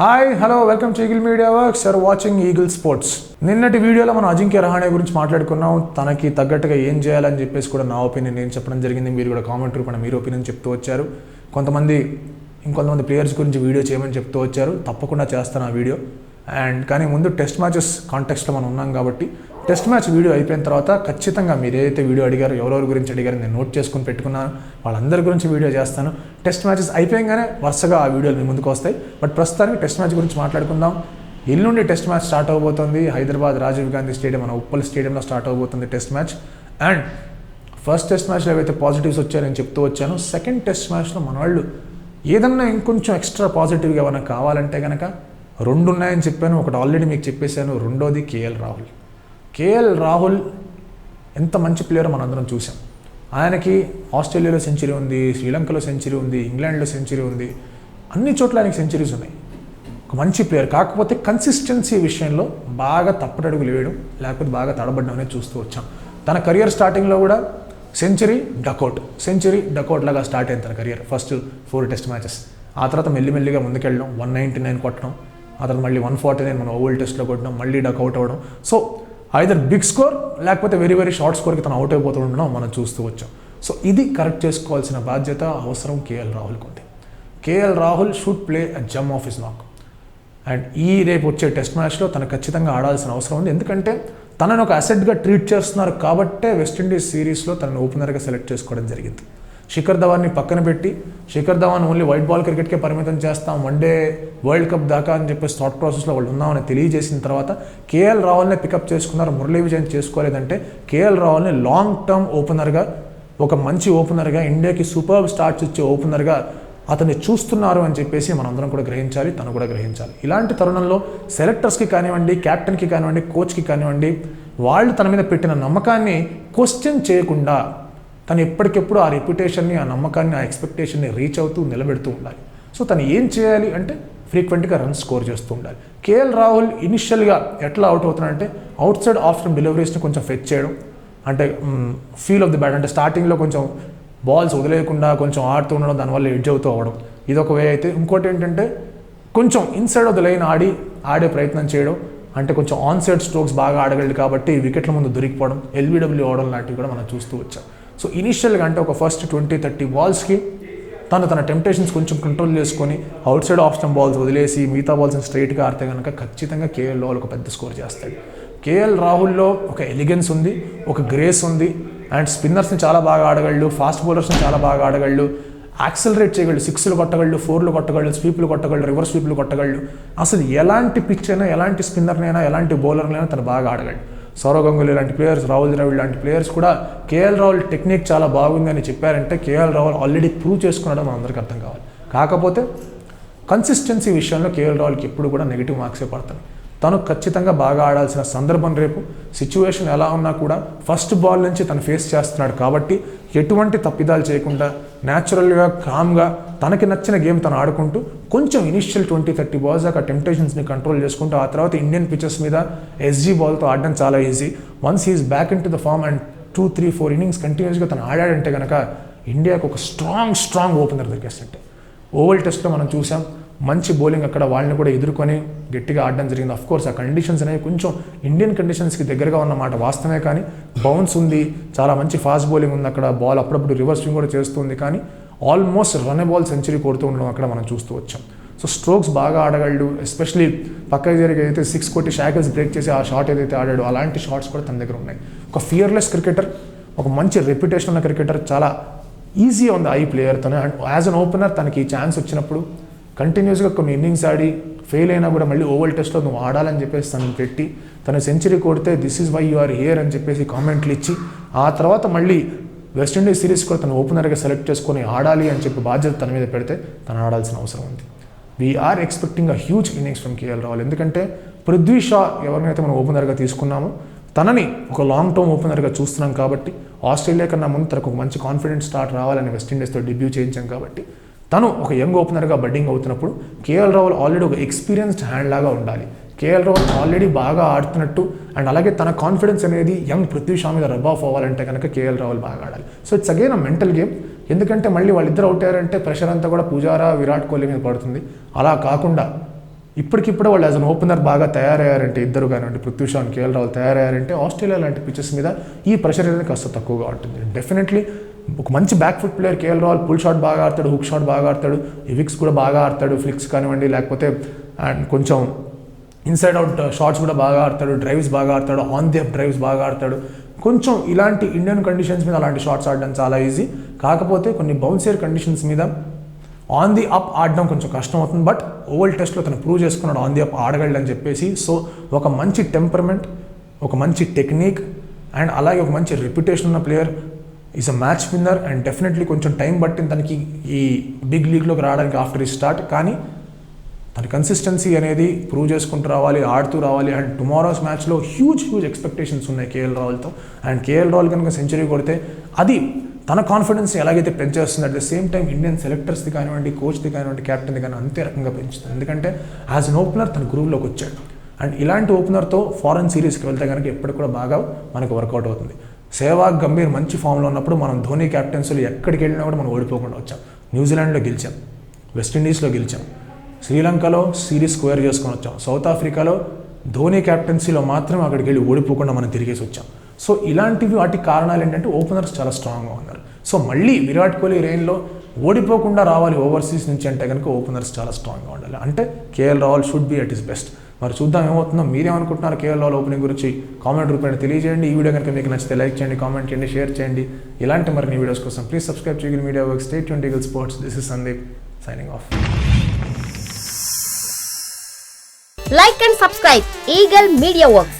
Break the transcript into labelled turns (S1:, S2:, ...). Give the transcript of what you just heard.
S1: Hi hello welcome to Eagle Media Works are watching Eagle Sports. నిన్నటి వీడియోలో మనం అజింక్య రహానే గురించి మాట్లాడుకున్నాం. తనకి తగ్గట్టుగా ఏం చేయాలని చెప్పేసి కూడా నా ఒపీనియన్ నేను చెప్పడం జరిగింది. మీరు కూడా కామెంట్ రూపంలో మీరు ఒపీనియన్ చెప్తూ వచ్చారు. ఇంకొంతమంది ప్లేయర్స్ గురించి వీడియో చేయమని చెప్తూ వచ్చారు. తప్పకుండా చేస్తాను ఆ వీడియో. కానీ ముందు టెస్ట్ మ్యాచెస్ కాంటెక్స్ట్లో మనం ఉన్నాం కాబట్టి టెస్ట్ మ్యాచ్ వీడియో అయిపోయిన తర్వాత ఖచ్చితంగా మీరు ఏదైతే వీడియో అడిగారో, ఎవరెవరి గురించి అడిగారో నేను నోట్ చేసుకుని పెట్టుకున్నాను. వాళ్ళందరి గురించి వీడియో చేస్తాను. టెస్ట్ మ్యాచెస్ అయిపోయాగానే వరుసగా ఆ వీడియోలు మీ ముందుకు వస్తాయి. బట్ ప్రస్తుతానికి టెస్ట్ మ్యాచ్ గురించి మాట్లాడుకుందాం. ఎల్లుండి టెస్ట్ మ్యాచ్ స్టార్ట్ అవబోతుంది. హైదరాబాద్ రాజీవ్ గాంధీ స్టేడియం, మన ఉప్పల్ స్టేడియంలో స్టార్ట్ అవబోతుంది test match. And first test మ్యాచ్లో ఏవైతే పాజిటివ్స్ వచ్చాయో నేను చెప్తూ వచ్చాను. సెకండ్ టెస్ట్ మ్యాచ్లో మన వాళ్ళు ఏదన్నా ఇంకొంచెం ఎక్స్ట్రా పాజిటివ్గా ఏమైనా కావాలంటే కనుక రెండు ఉన్నాయని చెప్పాను. ఒకటి ఆల్రెడీ మీకు చెప్పేశాను. రెండోది కేఎల్ రాహుల్ ఎంత మంచి ప్లేయర్ మనందరం చూసాం. ఆయనకి ఆస్ట్రేలియాలో సెంచరీ ఉంది, శ్రీలంకలో సెంచరీ ఉంది, ఇంగ్లాండ్లో సెంచరీ ఉంది, అన్ని చోట్ల ఆయనకి సెంచరీస్ ఉన్నాయి. ఒక మంచి ప్లేయర్. కాకపోతే కన్సిస్టెన్సీ విషయంలో బాగా తప్పటడుగులు వేయడం, లేకపోతే బాగా తడబడ్డం అనేది చూస్తూ వచ్చాం. తన కెరియర్ స్టార్టింగ్లో కూడా సెంచరీ డకౌట్ లాగా స్టార్ట్ అయింది తన కెరియర్. First 4 test matches. ఆ తర్వాత మెల్లిమెల్లిగా ముందుకెళ్ళడం, 199 కొట్టడం, ఆ తర్వాత మళ్ళీ 149 మన ఓవల్ టెస్ట్లో కొట్టడం, మళ్ళీ డకౌట్ అవ్వడం. సో ఐదర్ బిగ్ స్కోర్ లేకపోతే వెరీ వెరీ షార్ట్ స్కోర్కి తను అవుట్ అయిపోతూ ఉండడం మనం చూస్తూ వచ్చాం. సో ఇది కరెక్ట్ చేసుకోవాల్సిన బాధ్యత, అవసరం కేఎల్ రాహుల్కి ఉంది. KL Rahul should play a Jammu of his నాక్. అండ్ రేపు వచ్చే టెస్ట్ మ్యాచ్లో తను ఖచ్చితంగా ఆడాల్సిన అవసరం ఉంది. ఎందుకంటే తనను ఒక అసెట్గా ట్రీట్ చేస్తున్నారు కాబట్టే వెస్టిండీస్ సిరీస్లో తనను ఓపెనర్గా సెలెక్ట్ చేసుకోవడం జరిగింది. శిఖర్ ధవాన్ని పక్కన పెట్టి, Shikhar Dhawan only white ball క్రికెట్కే పరిమితం చేస్తాం, వన్డే వరల్డ్ కప్ దాకా అని చెప్పేసి థాట్ ప్రాసెస్లో వాళ్ళు ఉన్నామని తెలియజేసిన తర్వాత కేఎల్ రాహుల్ని పికప్ చేసుకున్నారు. మురళీ విజయన్ చేసుకోలేదంటే కేఎల్ రాహుల్ని లాంగ్ టర్మ్ ఓపెనర్గా, ఒక మంచి ఓపెనర్గా, ఇండియాకి సూపర్ స్టార్ట్స్ ఇచ్చే ఓపెనర్గా అతన్ని చూస్తున్నారు అని చెప్పేసి మనందరం కూడా గ్రహించాలి, తను కూడా గ్రహించాలి. ఇలాంటి తరుణంలో సెలెక్టర్స్కి కానివ్వండి, క్యాప్టెన్కి కానివ్వండి, కోచ్కి కానివ్వండి, వాళ్ళు తన మీద పెట్టిన నమ్మకాన్ని క్వశ్చన్ చేయకుండా తను ఎప్పటికెప్పుడు ఆ రెప్యుటేషన్ని, ఆ నమ్మకాన్ని, ఆ ఎక్స్పెక్టేషన్ని రీచ్ అవుతూ నిలబెడుతూ ఉండాలి. సో తను ఏం చేయాలి అంటే ఫ్రీక్వెంట్గా రన్ స్కోర్ చేస్తూ ఉండాలి. కేఎల్ రాహుల్ ఇనిషియల్గా ఎట్లా అవుట్ అవుతున్నాడంటే అవుట్ సైడ్ ఆఫ్ స్టంప్ డెలివరీస్ని కొంచెం ఫెచ్ చేయడం, అంటే ఫీల్ ఆఫ్ ది బ్యాట్, అంటే స్టార్టింగ్లో కొంచెం బాల్స్ వదిలేయకుండా కొంచెం ఆడుతూ ఉండడం, దానివల్ల ఎడ్జ్ అవుతూ అవ్వడం, ఇదొక వే అయితే. ఇంకోటి ఏంటంటే కొంచెం ఇన్సైడ్ ఆఫ్ ద లైన్ ఆడే ప్రయత్నం చేయడం, అంటే కొంచెం ఆన్ సైడ్ స్ట్రోక్స్ బాగా ఆడగలడు కాబట్టి వికెట్ల ముందు దొరికిపోవడం, ఎల్బీడబ్ల్యూ అవడం లాంటివి కూడా మనం చూస్తూ వచ్చాం. సో ఇనీషియల్గా అంటే ఒక ఫస్ట్ 20-30 బాల్స్కి తన టెంప్టేషన్స్ కొంచెం కంట్రోల్ చేసుకొని out side off stump balls వదిలేసి మిగతా బాల్స్ని స్ట్రైట్గా ఆడితే కనుక ఖచ్చితంగా కేఎల్ రాహుల్ ఒక పెద్ద స్కోర్ చేస్తాడు. కేఎల్ రాహుల్లో ఒక ఎలిగెన్స్ ఉంది, ఒక గ్రేస్ ఉంది. అండ్ స్పిన్నర్స్ని చాలా బాగా ఆడగలడు, ఫాస్ట్ బౌలర్స్ని చాలా బాగా ఆడగలడు, యాక్సలరేట్ చేయగలడు, 6లు కొట్టగలడు, 4లు కొట్టగలడు, స్వీప్లు కొట్టగలడు, రివర్స్ స్వీప్లు కొట్టగలడు. అసలు ఎలాంటి పిచ్ అయినా, ఎలాంటి స్పిన్నర్నైనా, ఎలాంటి బౌలర్నైనా తను బాగా ఆడగలడు. సౌరవ్ గంగూలీ లాంటి ప్లేయర్స్, రాహుల్ ద్రవిడ్ లాంటి ప్లేయర్స్ కూడా కేఎల్ రాహుల్ టెక్నిక్ చాలా బాగుందని చెప్పారంటే కేఎల్ రాహుల్ ఆల్రెడీ ప్రూవ్ చేసుకున్నాడో మన అందరికీ అర్థం కావాలి. కాకపోతే కన్సిస్టెన్సీ విషయంలో కేఎల్ రాహుల్కి ఎప్పుడు కూడా నెగిటివ్ మార్క్సే పడతాయి. తను ఖచ్చితంగా బాగా ఆడాల్సిన సందర్భం రేపు. సిచ్యువేషన్ ఎలా ఉన్నా కూడా ఫస్ట్ బాల్ నుంచి తను ఫేస్ చేస్తున్నాడు కాబట్టి ఎటువంటి తప్పిదాలు చేయకుండా న్యాచురల్గా, కామ్గా తనకి నచ్చిన గేమ్ తను ఆడుకుంటూ కొంచెం ఇనిషియల్ 20-30 బాల్స్ దాకా టెంప్టేషన్స్ని కంట్రోల్ చేసుకుంటూ ఆ తర్వాత ఇండియన్ పిచెస్ మీద ఎస్జీ బాల్తో ఆడడం చాలా easy. Once he's back in to the form and 2-3-4 innings కంటిన్యూస్గా తను ఆడాడంటే కనుక ఇండియాకు ఒక స్ట్రాంగ్ ఓపెనర్ దొరికేస్తుంటే. ఓవల్ టెస్ట్లో మనం చూసాం, మంచి బౌలింగ్ అక్కడ వాళ్ళని కూడా ఎదుర్కొని గట్టిగా ఆడడం జరిగింది. అఫ్కోర్స్ ఆ కండిషన్స్ అనేవి కొంచెం ఇండియన్ కండిషన్స్కి దగ్గరగా ఉన్నమాట వాస్తవమే, కానీ బౌన్స్ ఉంది, చాలా మంచి ఫాస్ట్ బౌలింగ్ ఉంది అక్కడ, బాల్ అప్పుడప్పుడు రివర్స్ స్వింగ్ కూడా చేస్తుంది, కానీ ఆల్మోస్ట్ రన్ బాల్ సెంచరీ కొడుతూ ఉండడం అక్కడ మనం చూస్తూ వచ్చాం. సో స్ట్రోక్స్ బాగా ఆడగలడు, ఎస్పెషలీ పక్కకి జరిగి అయితే 6 కొట్టి షాకిల్స్ బ్రేక్ చేసి ఆ షాట్ ఏదైతే ఆడాడో అలాంటి షాట్స్ కూడా తన దగ్గర ఉన్నాయి. ఒక ఫియర్లెస్ క్రికెటర్, ఒక మంచి రెప్యుటేషన్ ఉన్న క్రికెటర్, చాలా ఈజీగా ఉంది ఐ ప్లేయర్తోనే. అండ్ యాజ్ అన్ ఓపెనర్ తనకి ఈ ఛాన్స్ వచ్చినప్పుడు కంటిన్యూస్గా కొన్ని ఇన్నింగ్స్ ఆడి ఫెయిల్ అయినా కూడా మళ్ళీ ఓవల్ టెస్ట్లో నువ్వు ఆడాలని చెప్పేసి తనని పెట్టి తను సెంచరీ కొడితే this is why you are here అని చెప్పేసి కామెంట్లు ఇచ్చి ఆ తర్వాత మళ్ళీ వెస్టిండీస్ సిరీస్ కూడా తను ఓపెనర్గా సెలెక్ట్ చేసుకొని ఆడాలి అని చెప్పి బాధ్యత తన మీద పెడితే తను ఆడాల్సిన అవసరం ఉంది. We're expecting a huge innings from KL Rahul. ఎందుకంటే పృథ్వీ షా ఎవరినైతే మనం ఓపెనర్గా తీసుకున్నామో తనని ఒక లాంగ్ టర్మ్ ఓపెనర్గా చూస్తున్నాం కాబట్టి, ఆస్ట్రేలియా కన్నా ముందు తనకు ఒక మంచి కాన్ఫిడెంట్ స్టార్ట్ రావాలని వెస్టిండీస్తో డెబ్యూ చేయించాం కాబట్టి తను ఒక యంగ్ ఓపెనర్గా బడ్డింగ్ అవుతున్నప్పుడు కేఎల్ రాహుల్ ఆల్రెడీ ఒక ఎక్స్పీరియన్స్డ్ హ్యాండ్ లాగా ఉండాలి. కేఎల్ రాహుల్ ఆల్రెడీ బాగా ఆడుతున్నట్టు అండ్ అలాగే తన కాన్ఫిడెన్స్ అనేది యంగ్ పృథ్వీ షా మీద రబ్ ఆఫ్ అవ్వాలంటే కనుక కేఎల్ రాహుల్ బాగా ఆడాలి. So it's again a mental game. ఎందుకంటే మళ్ళీ వాళ్ళిద్దరు అవుట్ అయ్యారంటే ప్రెషర్ అంతా కూడా పుజారా, విరాట్ కోహ్లీ మీద పడుతుంది. అలా కాకుండా ఇప్పటికిప్పుడు వాళ్ళు యాజ్ అన్ ఓపెనర్ బాగా తయారయ్యారంటే ఇద్దరు కానివ్వండి, పృథ్వీ షా అండ్ కేఎల్ రాహుల్ తయారయ్యారంటే ఆస్ట్రేలియా లాంటి పిచెస్ మీద ఈ ప్రెషర్ అనేది కాస్త తక్కువగా ఉంటుంది. డెఫినెట్లీ ఒక మంచి back foot player KL Rahul, pull shot బాగా ఆడతాడు, హుక్ షాట్ బాగా ఆడతాడు, విక్స్ కూడా బాగా ఆడతాడు, ఫ్లిక్స్ కానివ్వండి లేకపోతే అండ్ కొంచెం ఇన్సైడ్ అవుట్ షాట్స్ కూడా బాగా ఆడతాడు, డ్రైవ్స్ బాగా ఆడతాడు, ఆన్ ది అప్ డ్రైవ్స్ బాగా ఆడతాడు. కొంచెం ఇలాంటి ఇండియన్ కండిషన్స్ మీద అలాంటి షాట్స్ ఆడడం చాలా ఈజీ. కాకపోతే కొన్ని బౌన్సియర్ కండిషన్స్ మీద ఆన్ ది అప్ ఆడడం కొంచెం కష్టం అవుతుంది. బట్ ఓవల్ టెస్ట్లో తను ప్రూవ్ చేసుకున్నాడు ఆన్ ది అప్ ఆడగలడని చెప్పేసి. సో ఒక మంచి టెంపర్మెంట్, ఒక మంచి టెక్నిక్ అండ్ అలాగే ఒక మంచి రెప్యుటేషన్ ఉన్న player, is a match winner. And definitely కొంచెం టైం పట్టింది తనకి ఈ బిగ్ లీగ్లోకి రావడానికి ఆఫ్టర్ ఈ స్టార్ట్. కానీ తన కన్సిస్టెన్సీ అనేది ప్రూవ్ చేసుకుంటూ రావాలి, ఆడుతూ రావాలి. అండ్ టుమారోస్ మ్యాచ్లో హ్యూజ్ ఎక్స్పెక్టేషన్స్ ఉన్నాయి కేఎల్ రాహుల్తో. అండ్ కేఎల్ రాహుల్ కనుక సెంచరీ కొడితే అది తన కాన్ఫిడెన్స్ ఎలాగైతే పెంచేస్తుంది, at the same time Indian సెలెక్టర్స్ది కానివ్వండి, కోచ్ది కానివ్వండి, క్యాప్టెన్ది కానీ అంతే రకంగా పెంచుతుంది. ఎందుకంటే యాజ్ అన్ ఓపెనర్ తన గ్రూవ్లోకి వచ్చాడు. అండ్ ఇలాంటి ఓపెనర్తో ఫారెన్ సిరీస్కి వెళ్తే కనుక ఎప్పటికి కూడా బాగా మనకు వర్కౌట్ అవుతుంది. సెహ్వాగ్, గంభీర్ మంచి ఫామ్లో ఉన్నప్పుడు మనం ధోని క్యాప్టెన్సీలో ఎక్కడికి వెళ్ళినా కూడా మనం ఓడిపోకుండా వచ్చాం. న్యూజిలాండ్లో గెలిచాం, వెస్టిండీస్లో గెలిచాం, శ్రీలంకలో సిరీస్ స్క్వేర్ చేసుకొని వచ్చాం, సౌత్ ఆఫ్రికాలో ధోని క్యాప్టెన్సీలో మాత్రం అక్కడికి వెళ్ళి ఓడిపోకుండా మనం తిరిగేసి వచ్చాం. సో ఇలాంటివి వాటికి కారణాలు ఏంటంటే ఓపెనర్స్ చాలా స్ట్రాంగ్గా ఉన్నారు. సో మళ్ళీ విరాట్ కోహ్లీ రెయిన్లో ఓడిపోకుండా రావాలి ఓవర్సీస్ నుంచి అంటే కనుక ఓపెనర్స్ చాలా స్ట్రాంగ్గా ఉండాలి. అంటే KL Rahul should be at is best. మరి చూద్దాం ఏమవుతుందో. మీరేమనుకుంటున్నారు కేఎల్ రాహుల్ ఓపెనింగ్ గురించి కామెంట్ రూపంలో తెలియజేయండి. ఈ వీడియో కనుక మీకు నచ్చితే లైక్ చేయండి, కామెంట్ చేయండి, షేర్ చేయండి. ఇలాంటి మరిన్ని వీడియోస్ కోసం please subscribe eagle media works. Stay tuned eagle sports. This is Sandeep signing off.
S2: Like and subscribe Eagle Media Works.